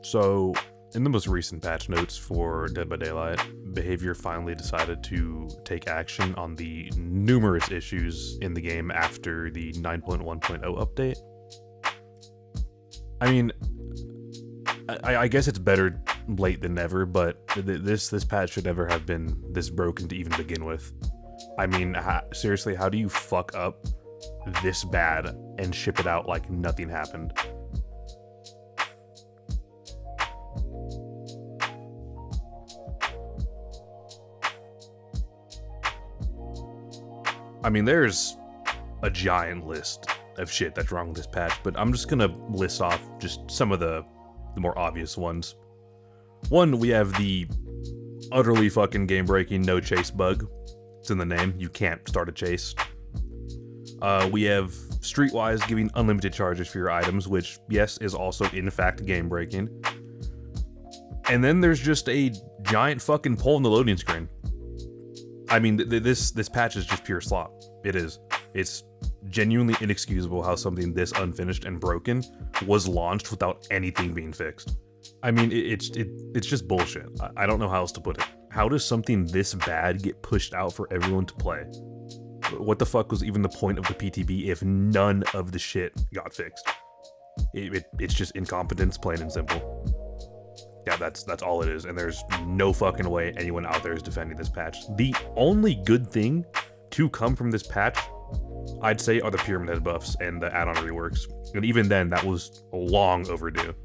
So, in the most recent patch notes for Dead by Daylight, Behavior finally decided to take action on the numerous issues in the game after the 9.1.0 update. I mean, I guess it's better late than never, but this patch should never have been this broken to even begin with. I mean, seriously, how do you fuck up this bad and ship it out like nothing happened? I mean, there's a giant list of shit that's wrong with this patch, but I'm just gonna list off just some of the more obvious ones. One, we have the utterly fucking game-breaking no chase bug. It's in the name. You can't start a chase. We have Streetwise giving unlimited charges for your items, which, yes, is also in fact game-breaking. And then there's just a giant fucking pole in the loading screen. I mean, this patch is just pure slop. It is. It's genuinely inexcusable how something this unfinished and broken was launched without anything being fixed. I mean, it's just bullshit. I don't know how else to put it. How does something this bad get pushed out for everyone to play? What the fuck was even the point of the PTB if none of the shit got fixed? It's just incompetence, plain and simple. Yeah, that's all it is, and there's no fucking way anyone out there is defending this patch. The only good thing to come from this patch, I'd say, are the Pyramid Head buffs and the add-on reworks, and even then, that was long overdue.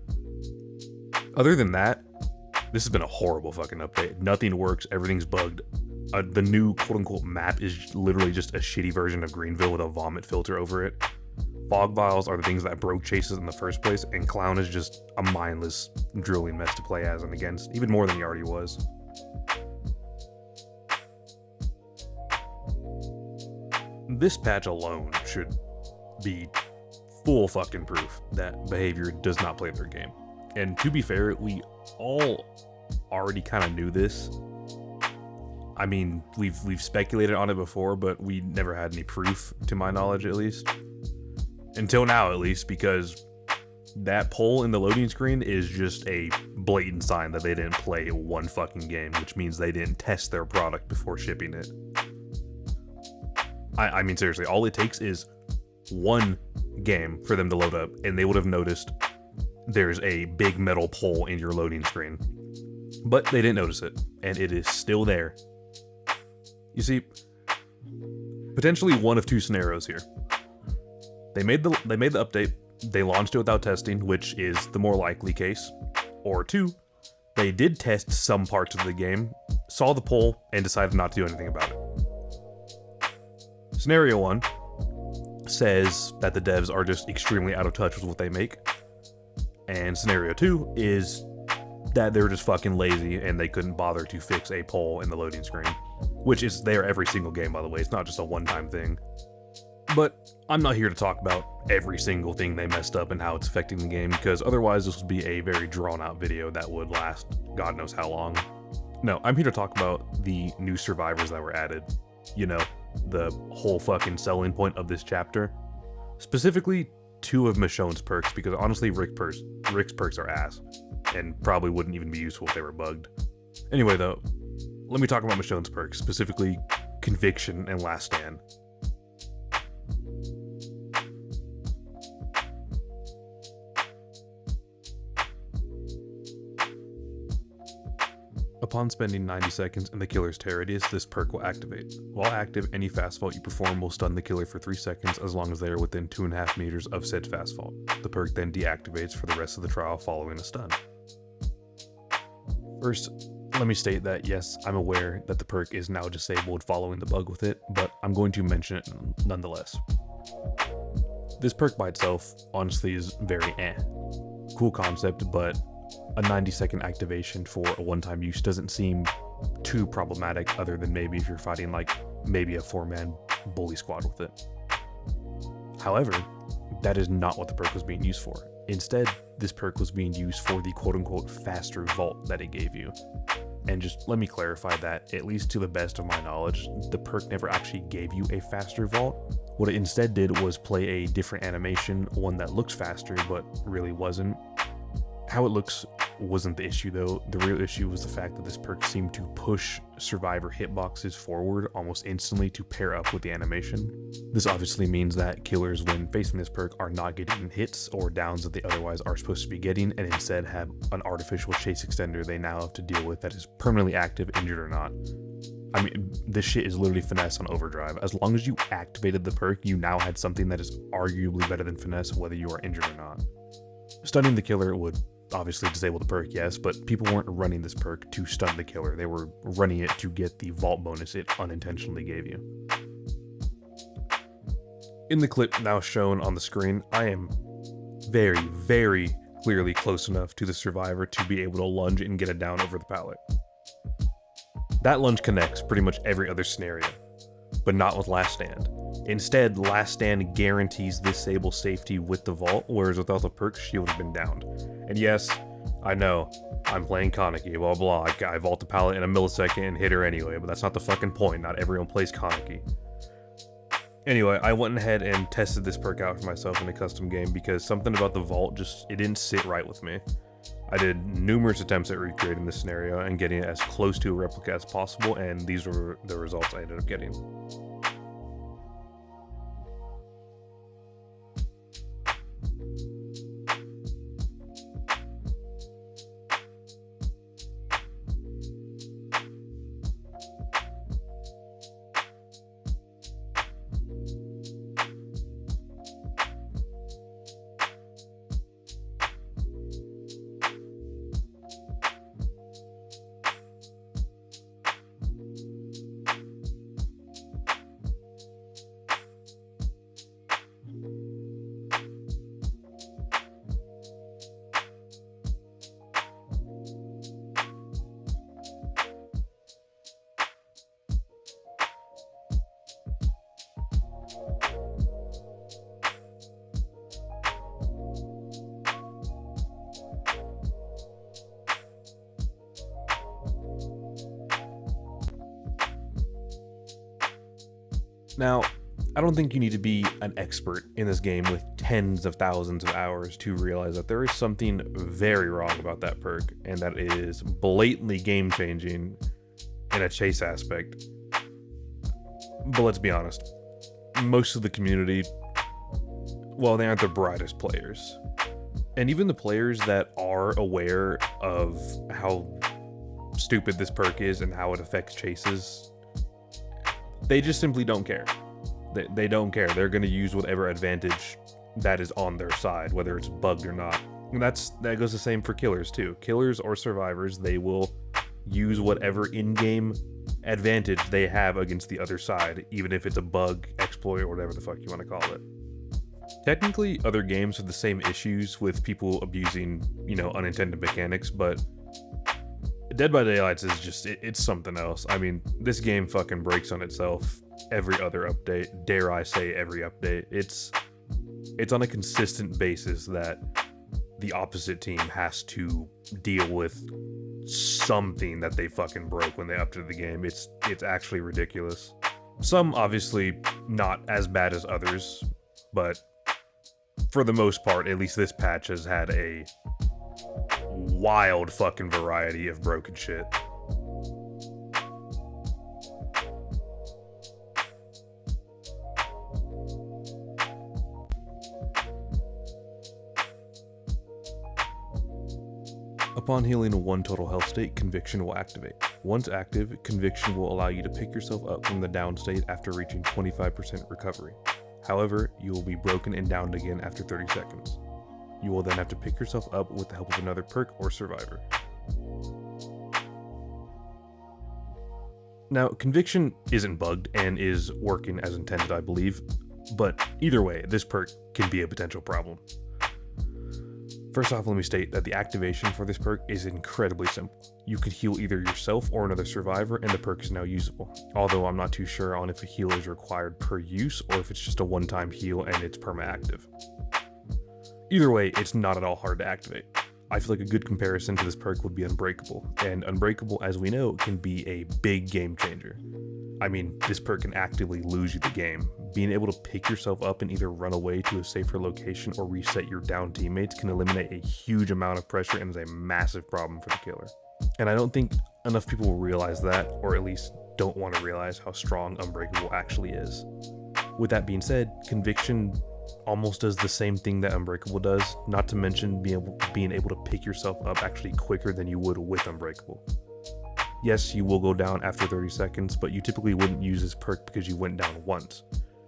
Other than that, this has been a horrible fucking update. Nothing works, everything's bugged. The new quote-unquote map is literally just a shitty version of Greenville with a vomit filter over it. Fog vials are the things that broke chases in the first place, and Clown is just a mindless, drooling mess to play as and against, even more than he already was. This patch alone should be full fucking proof that Behavior does not play their game. And to be fair, we all already kind of knew this. I mean, we've speculated on it before, but we never had any proof, to my knowledge at least. Until now, at least, because that poll in the loading screen is just a blatant sign that they didn't play one fucking game, which means they didn't test their product before shipping it. I mean, seriously, all it takes is one game for them to load up, and they would have noticed there's a big metal pole in your loading screen. But they didn't notice it, and it is still there. You see, potentially one of two scenarios here. They made the update, they launched it without testing, which is the more likely case. Or two, they did test some parts of the game, saw the poll, and decided not to do anything about it. Scenario one says that the devs are just extremely out of touch with what they make. And scenario two is that they're just fucking lazy and they couldn't bother to fix a poll in the loading screen. Which is there every single game, by the way. It's not just a one-time thing. But I'm not here to talk about every single thing they messed up and how it's affecting the game, because otherwise this would be a very drawn-out video that would last God knows how long. No, I'm here to talk about the new survivors that were added. You know, the whole fucking selling point of this chapter. Specifically, two of Michonne's perks, because honestly, Rick's perks are ass, and probably wouldn't even be useful if they were bugged. Anyway though, let me talk about Michonne's perks, specifically Conviction and Last Stand. Upon spending 90 seconds in the killer's tear radius, this perk will activate. While active, any fast vault you perform will stun the killer for 3 seconds as long as they are within 2.5 meters of said fast vault. The perk then deactivates for the rest of the trial following a stun. First, let me state that yes, I'm aware that the perk is now disabled following the bug with it, but I'm going to mention it nonetheless. This perk by itself honestly is very Cool concept, but a 90-second activation for a one-time use doesn't seem too problematic, other than maybe if you're fighting like maybe a 4-man bully squad with it. However, that is not what the perk was being used for. Instead, this perk was being used for the quote-unquote faster vault that it gave you. And just let me clarify that, at least to the best of my knowledge, the perk never actually gave you a faster vault. What it instead did was play a different animation, one that looks faster but really wasn't. How it looks wasn't the issue though. The real issue was the fact that this perk seemed to push survivor hitboxes forward almost instantly to pair up with the animation. This obviously means that killers, when facing this perk, are not getting hits or downs that they otherwise are supposed to be getting, and instead have an artificial chase extender they now have to deal with that is permanently active, injured or not. I mean, this shit is literally finesse on overdrive. As long as you activated the perk, you now had something that is arguably better than finesse, whether you are injured or not. Stunning the killer would obviously disable the perk, yes, but people weren't running this perk to stun the killer. They were running it to get the vault bonus it unintentionally gave you. In the clip now shown on the screen, I am very, very clearly close enough to the survivor to be able to lunge and get it down over the pallet. That lunge connects pretty much every other scenario, but not with Last Stand. Instead, Last Stand guarantees disable safety with the vault, whereas without the perk, she would have been downed. And yes, I know, I'm playing Kaneki, blah blah, I vault the pallet in a millisecond and hit her anyway, but that's not the fucking point. Not everyone plays Kaneki. Anyway, I went ahead and tested this perk out for myself in a custom game because something about the vault it didn't sit right with me. I did numerous attempts at recreating this scenario and getting it as close to a replica as possible, and these were the results I ended up getting. Now, I don't think you need to be an expert in this game with tens of thousands of hours to realize that there is something very wrong about that perk, and that it is blatantly game-changing in a chase aspect. But let's be honest, most of the community, well, they aren't the brightest players. And even the players that are aware of how stupid this perk is and how it affects chases, they just simply don't care. They don't care. They're going to use whatever advantage that is on their side, whether it's bugged or not. And that goes the same for killers too. Killers or survivors, they will use whatever in-game advantage they have against the other side, even if it's a bug, exploit, or whatever the fuck you want to call it. Technically, other games have the same issues with people abusing, unintended mechanics, but Dead by Daylight is just, it's something else. I mean, this game fucking breaks on itself every other update, dare I say every update. It's on a consistent basis that the opposite team has to deal with something that they fucking broke when they updated the game. It's actually ridiculous. Some obviously not as bad as others, but for the most part, at least this patch has had a wild fucking variety of broken shit. Upon healing a 1 total health state, Conviction will activate. Once active, Conviction will allow you to pick yourself up from the down state after reaching 25% recovery. However, you will be broken and downed again after 30 seconds. You will then have to pick yourself up with the help of another perk or survivor. Now, Conviction isn't bugged and is working as intended, I believe, but either way, this perk can be a potential problem. First off, let me state that the activation for this perk is incredibly simple. You can heal either yourself or another survivor, and the perk is now usable, although I'm not too sure on if a heal is required per use or if it's just a one-time heal and it's perma-active. Either way, it's not at all hard to activate. I feel like a good comparison to this perk would be Unbreakable, and Unbreakable, as we know, can be a big game changer. I mean, this perk can actively lose you the game. Being able to pick yourself up and either run away to a safer location or reset your down teammates can eliminate a huge amount of pressure and is a massive problem for the killer. And I don't think enough people will realize that, or at least don't want to realize how strong Unbreakable actually is. With that being said, Conviction almost does the same thing that Unbreakable does, not to mention being able to pick yourself up actually quicker than you would with Unbreakable. Yes, you will go down after 30 seconds, but you typically wouldn't use this perk because you went down once.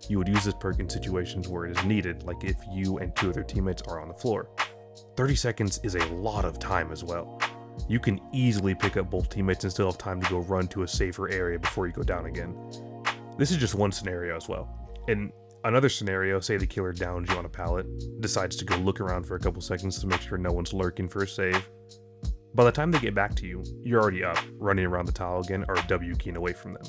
You would use this perk in situations where it is needed, like if you and 2 other teammates are on the floor. 30 seconds is a lot of time as well. You can easily pick up both teammates and still have time to go run to a safer area before you go down again. This is just one scenario as well. In another scenario, say the killer downs you on a pallet, decides to go look around for a couple seconds to make sure no one's lurking for a save. By the time they get back to you, you're already up, running around the tile again, or W keying away from them.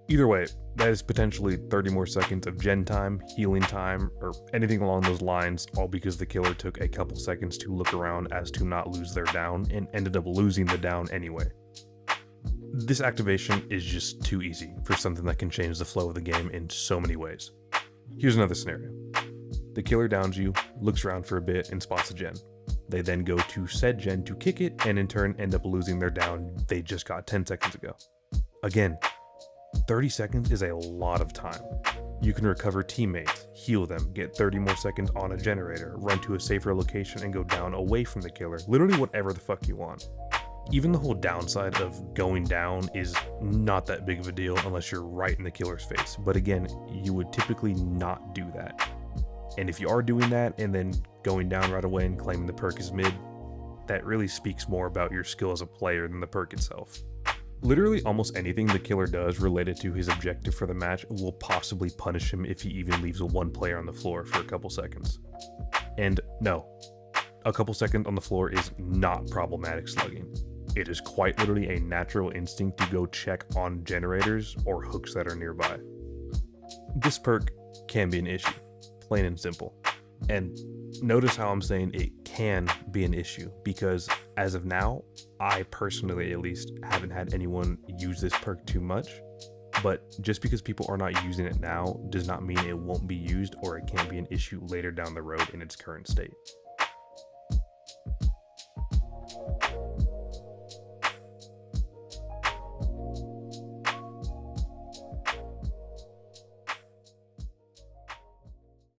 Either way, that is potentially 30 more seconds of gen time, healing time, or anything along those lines, all because the killer took a couple seconds to look around as to not lose their down, and ended up losing the down anyway. This activation is just too easy for something that can change the flow of the game in so many ways. Here's another scenario. The killer downs you, looks around for a bit, and spots a gen. They then go to said gen to kick it, and in turn end up losing their down they just got 10 seconds ago. Again, 30 seconds is a lot of time. You can recover teammates, heal them, get 30 more seconds on a generator, run to a safer location, and go down away from the killer, literally whatever the fuck you want. Even the whole downside of going down is not that big of a deal unless you're right in the killer's face, but again, you would typically not do that. And if you are doing that and then going down right away and claiming the perk is mid, that really speaks more about your skill as a player than the perk itself. Literally almost anything the killer does related to his objective for the match will possibly punish him if he even leaves one player on the floor for a couple seconds. And no, a couple seconds on the floor is not problematic slugging. It is quite literally a natural instinct to go check on generators or hooks that are nearby. This perk can be an issue, plain and simple. And notice how I'm saying it can be an issue, because as of now, I personally at least haven't had anyone use this perk too much, but just because people are not using it now does not mean it won't be used or it can't be an issue later down the road in its current state.